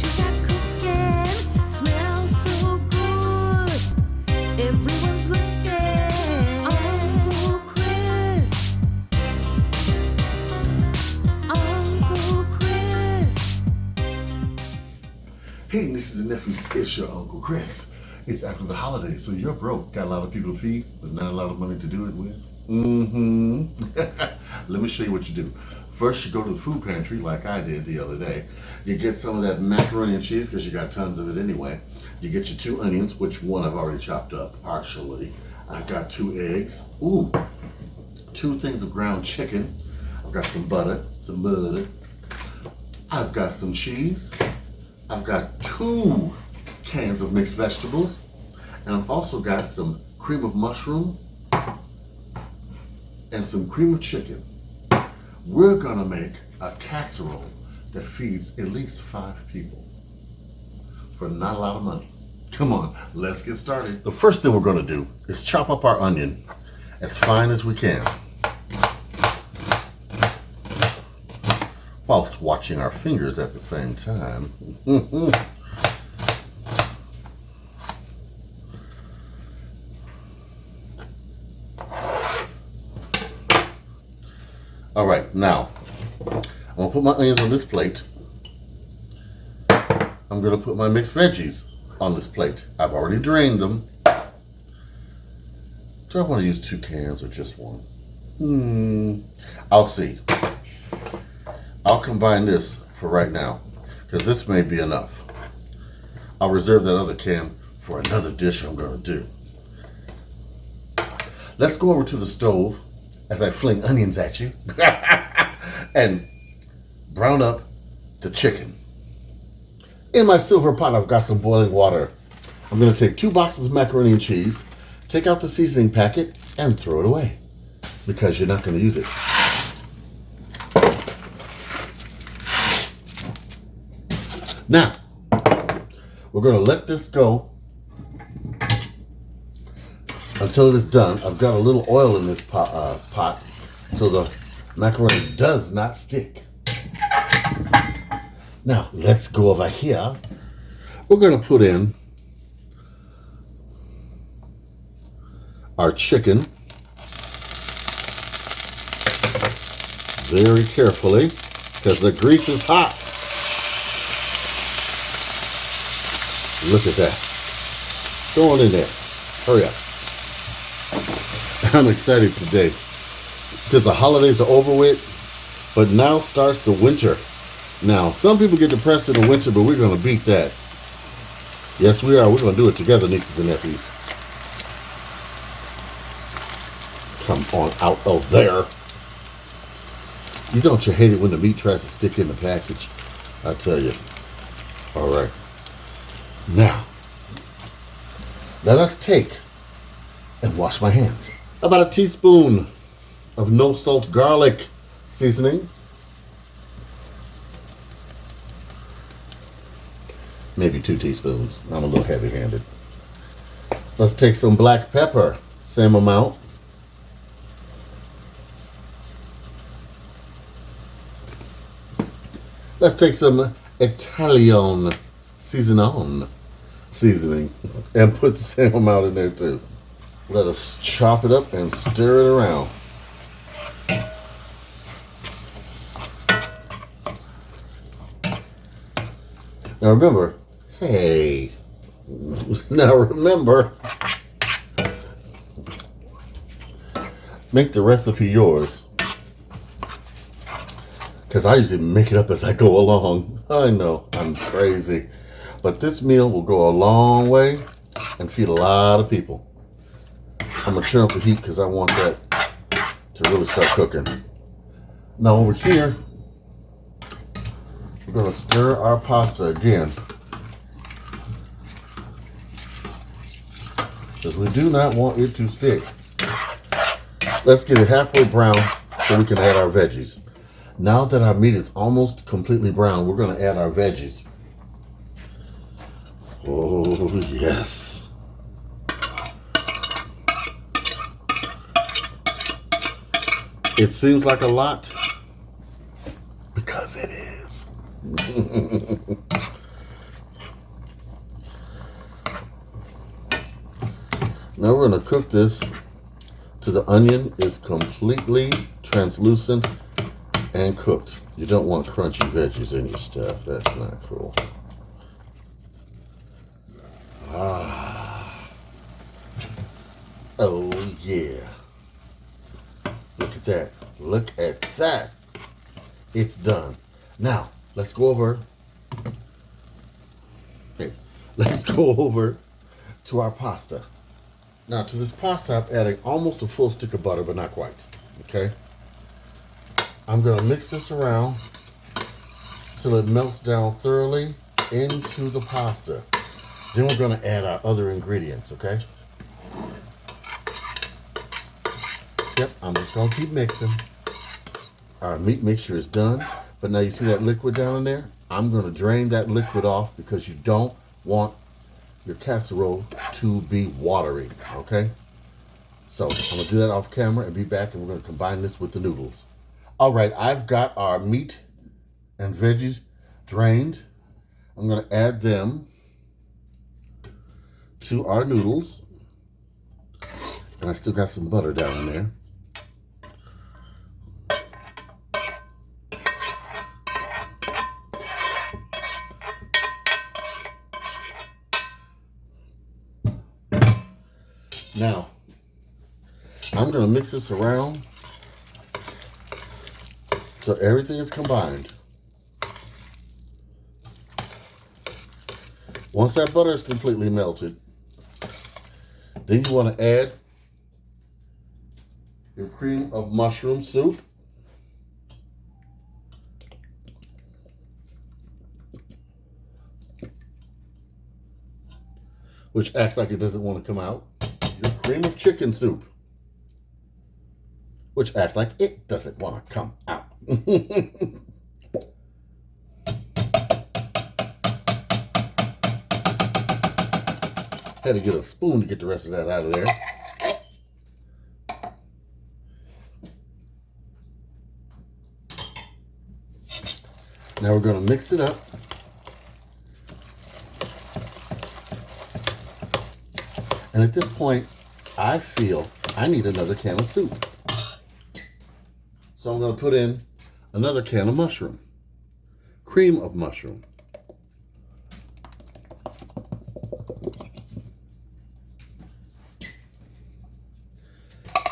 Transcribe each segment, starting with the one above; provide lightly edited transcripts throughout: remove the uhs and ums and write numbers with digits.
you got cooking smells so good. Everyone's looking. Uncle Chris. Uncle Chris. Hey, nieces and nephews, it's your Uncle Chris. It's after the holidays, so you're broke. Got a lot of people to feed, but not a lot of money to do it with. Let me show you what you do. First, you go to the food pantry, like I did the other day. You get some of that macaroni and cheese, because you got tons of it anyway. You get your 2 onions, which one I've already chopped up, partially. I've got 2 eggs. Ooh, 2 things of ground chicken. I've got some butter, I've got some cheese. I've got 2 cans of mixed vegetables, and I've also got some cream of mushroom and some cream of chicken. We're gonna make a casserole that feeds at least 5 people for not a lot of money. Come on, let's get started. The first thing we're gonna do is chop up our onion as fine as we can, whilst watching our fingers at the same time. All right, now, I'm gonna put my onions on this plate. I'm gonna put my mixed veggies on this plate. I've already drained them. Do I wanna use 2 cans or just 1? I'll see. I'll combine this for right now, because this may be enough. I'll reserve that other can for another dish I'm gonna do. Let's go over to the stove as I fling onions at you and brown up the chicken. In my silver pot, I've got some boiling water. I'm gonna take 2 boxes of macaroni and cheese, take out the seasoning packet, and throw it away, because you're not gonna use it. Now, we're gonna let this go until it is done. I've got a little oil in this pot so the macaroni does not stick. Now, let's go over here. We're gonna put in our chicken very carefully, because the grease is hot. Look at that. Throw it in there. Hurry up. I'm excited today because the holidays are over with, but now starts the winter. Now, some people get depressed in the winter, but we're going to beat that. Yes, we are. We're going to do it together, nieces and nephews. Come on out of there. You hate it when the meat tries to stick in the package. I tell you. All right. Now, let us take and wash my hands. About a teaspoon of no salt garlic seasoning. Maybe 2 teaspoons. I'm a little heavy-handed. Let's take some black pepper, same amount. Let's take some Italian seasoning and put the same amount in there too. Let us chop it up and stir it around. Now remember, make the recipe yours, because I usually make it up as I go along. I know, I'm crazy. But this meal will go a long way and feed a lot of people. I'm going to turn up the heat because I want that to really start cooking. Now over here, we're going to stir our pasta again, because we do not want it to stick. Let's get it halfway brown so we can add our veggies. Now that our meat is almost completely brown, we're going to add our veggies. Oh, yes. It seems like a lot because it is. Now we're going to cook this till the onion is completely translucent and cooked. You don't want crunchy veggies in your stuff. That's not cool. Oh yeah. Look at that. Look at that. It's done. Now, let's go over. Hey, let's go over to our pasta. Now, to this pasta, I'm adding almost a full stick of butter, but not quite. Okay? I'm going to mix this around till it melts down thoroughly into the pasta. Then we're going to add our other ingredients, okay? Yep, I'm just going to keep mixing. Our meat mixture is done. But now you see that liquid down in there? I'm going to drain that liquid off because you don't want your casserole to be watery, okay? So I'm going to do that off camera and be back, and we're going to combine this with the noodles. All right, I've got our meat and veggies drained. I'm going to add them to our noodles. And I still got some butter down in there. Now, I'm going to mix this around so everything is combined. Once that butter is completely melted, then you want to add your cream of mushroom soup. Which acts like it doesn't want to come out. Your cream of chicken soup. Which acts like it doesn't want to come out. Had to get a spoon to get the rest of that out of there. Now we're going to mix it up. And at this point, I feel I need another can of soup. So I'm going to put in another can of mushroom. Cream of mushroom.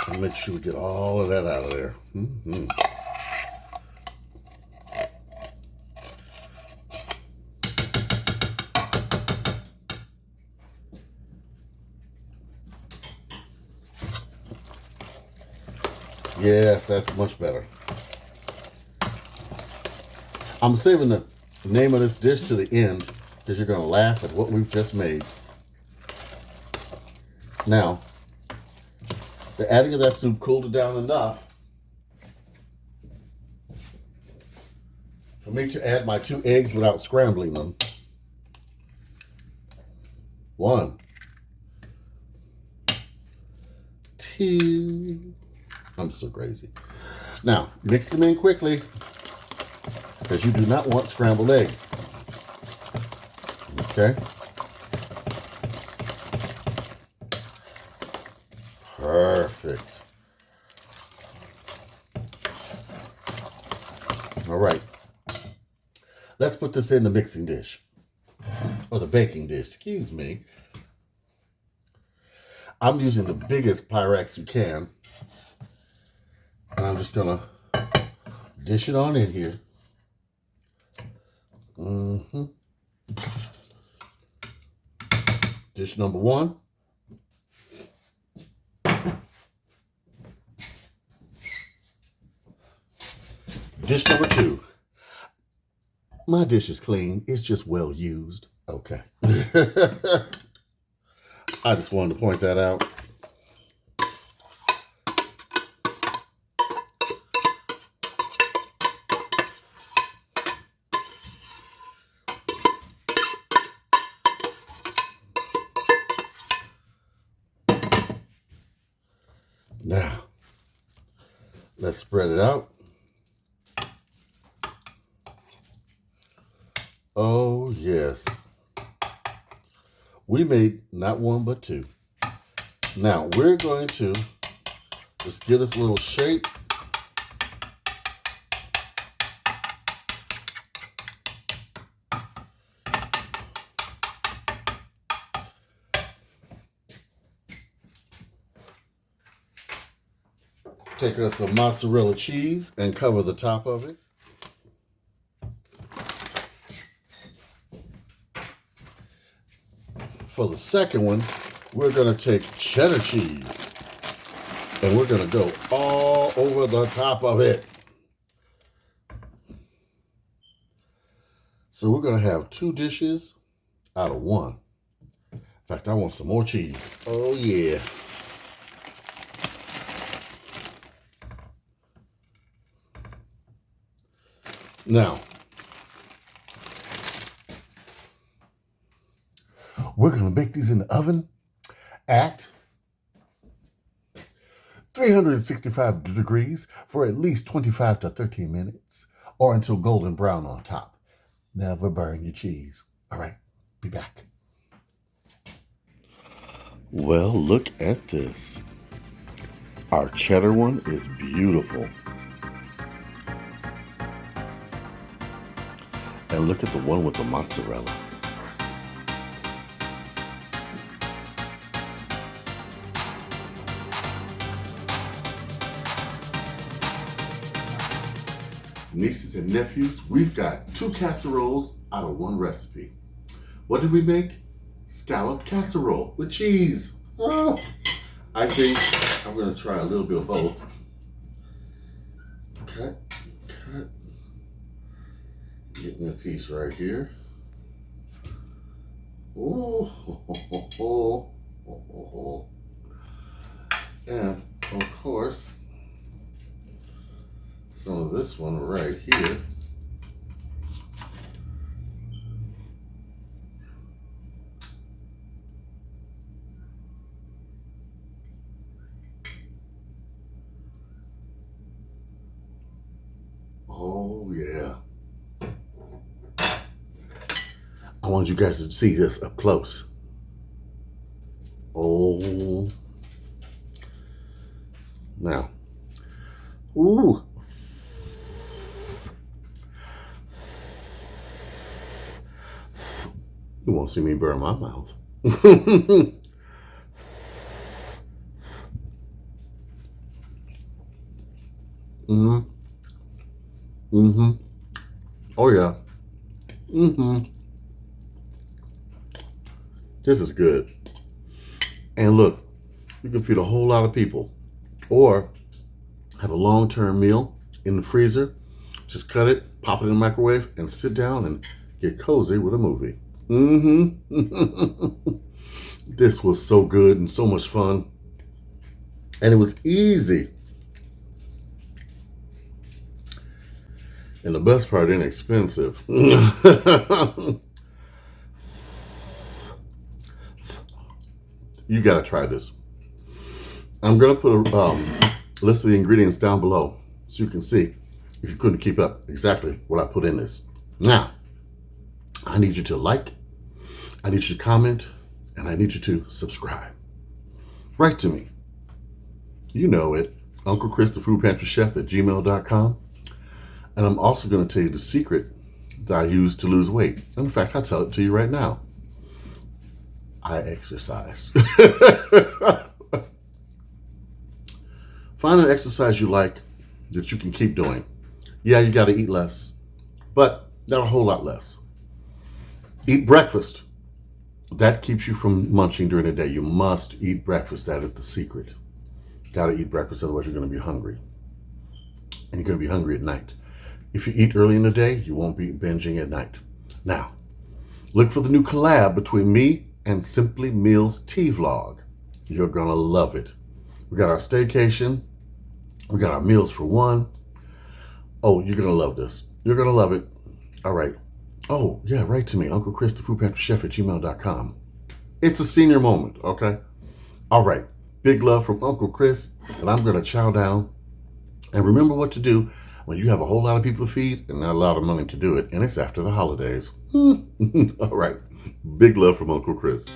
And make sure we get all of that out of there. Mm-hmm. Yes, that's much better. I'm saving the name of this dish to the end because you're going to laugh at what we've just made. Now, the adding of that soup cooled it down enough for me to add my 2 eggs without scrambling them. 1, 2. I'm so crazy. Now, mix them in quickly because you do not want scrambled eggs. Okay? Perfect. All right. Let's put this in the mixing dish. Or the baking dish, excuse me. I'm using the biggest Pyrex you can. And I'm just going to dish it on in here. Mm-hmm. Dish number 1. Dish number 2. My dish is clean. It's just well used. Okay. I just wanted to point that out. Now, let's spread it out. Oh, yes. We made not 1, but 2. Now we're going to just give this a little shape. Take us some mozzarella cheese and cover the top of it. For the second one, we're going to take cheddar cheese and we're going to go all over the top of it. So we're going to have 2 dishes out of 1. In fact, I want some more cheese. Oh, yeah. Now, we're going to bake these in the oven at 365 degrees for at least 25 to 30 minutes or until golden brown on top. Never burn your cheese. All right, be back. Well, look at this. Our cheddar one is beautiful. And look at the one with the mozzarella. Nieces and nephews, we've got 2 casseroles out of 1 recipe. What did we make? Scalloped casserole with cheese. Oh, I think I'm going to try a little bit of both. Cut. Getting a piece right here. Oh, and of course, some of this one right here. Oh, yeah. I want you guys to see this up close. Oh. Now. Ooh. You won't see me burn my mouth. Mm-hmm. Mm-hmm. Oh, yeah. Mm-hmm. This is good. And look, you can feed a whole lot of people. Or have a long-term meal in the freezer. Just cut it, pop it in the microwave, and sit down and get cozy with a movie. Mm-hmm. This was so good and so much fun. And it was easy. And the best part, inexpensive. You gotta try this. I'm gonna put a list of the ingredients down below so you can see, if you couldn't keep up, exactly what I put in this. Now, I need you to like, I need you to comment, and I need you to subscribe. Write to me. You know it, Uncle Chris, the Food Pantry Chef at gmail.com. And I'm also going to tell you the secret that I use to lose weight. In fact, I'll tell it to you right now. I exercise. Find an exercise you like that you can keep doing. Yeah, you got to eat less, but not a whole lot less. Eat breakfast. That keeps you from munching during the day. You must eat breakfast. That is the secret. Got to eat breakfast, otherwise you're going to be hungry. And you're going to be hungry at night. If you eat early in the day, you won't be binging at night. Now, look for the new collab between me and Simply Meals Tea Vlog. You're going to love it. We got our staycation. We got our meals for one. Oh, you're going to love this. You're going to love it. All right. Oh, yeah, write to me, Uncle Chris, the Food Pantry Chef at gmail.com. It's a senior moment, okay? All right. Big love from Uncle Chris, and I'm going to chow down. And remember what to do when you have a whole lot of people to feed and not a lot of money to do it, and it's after the holidays. All right. Big love from Uncle Chris.